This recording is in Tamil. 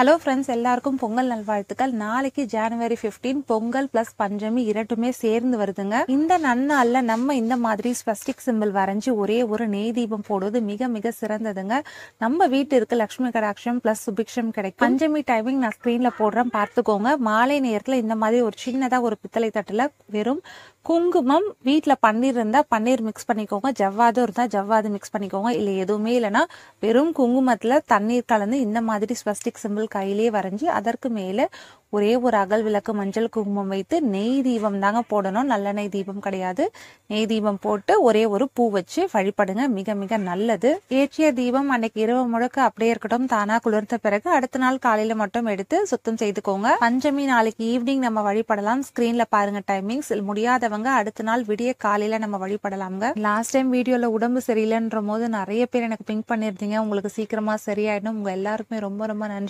ஹலோ ஃப்ரெண்ட்ஸ், எல்லாருக்கும் பொங்கல் நல்வாழ்த்துக்கள். நாளைக்கு ஜனவரி 15 பொங்கல் பிளஸ் பஞ்சமி இரண்டுமே சேர்ந்து வருதுங்க. இந்த நன்னாள்ல நம்ம இந்த மாதிரி ஸ்வஸ்டிக் சிம்பிள் வரைஞ்சி ஒரே ஒரு நெய் தீபம் போடுவது மிக மிக சிறந்ததுங்க. நம்ம வீட்டிற்கு லட்சுமி கடாட்சம் பிளஸ் சுபிக்ஷம் கிடைக்கும். பஞ்சமி டைமிங் நான் ஸ்கிரீன்ல போடுறேன், பார்த்துக்கோங்க. மாலை நேரத்துல இந்த மாதிரி ஒரு சின்னதா ஒரு பித்தளை தட்டுல வெறும் குங்குமம், வீட்டில் பன்னீர் இருந்தால் பன்னீர் மிக்ஸ் பண்ணிக்கோங்க, ஜவ்வாது இருந்தால் ஜவ்வாது மிக்ஸ் பண்ணிக்கோங்க. இல்லை எதுவுமே இல்லைன்னா வெறும் குங்குமத்தில் தண்ணீர் கலந்து இந்த மாதிரி ஸ்வஸ்டிக் சிம்பிள் கையிலேயே வரைஞ்சி அதற்கு மேலே ஒரே ஒரு அகல் விளக்கு மஞ்சள் குங்குமம் வைத்து நெய் தீபம் தாங்க போடணும், நல்லெண்ணெய் தீபம் கிடையாது. நெய் தீபம் போட்டு ஒரே ஒரு பூ வச்சு வழிபடுங்க, மிக மிக நல்லது. ஏற்றிய தீபம் அன்னைக்கு இரவு முழுக்க அப்படியே இருக்கட்டும், தானா குளிர்ந்த பிறகு அடுத்த நாள் காலையில மட்டும் எடுத்து சுத்தம் செய்துக்கோங்க. பஞ்சமி நாளைக்கு ஈவினிங் நம்ம வழிபடலாம். ஸ்கிரீன்ல பாருங்க டைமிங்ஸ். முடியாதவங்க அடுத்த நாள் விடிய காலையில நம்ம வழிபடலாம்ங்க. லாஸ்ட் டைம் வீடியோல உடம்பு சரியில்லைன்ற போது நிறைய பேர் எனக்கு பிங்க் பண்ணிருந்தீங்க. உங்களுக்கு சீக்கிரமா சரியாயிடும். உங்க எல்லாருக்குமே ரொம்ப ரொம்ப நன்றி.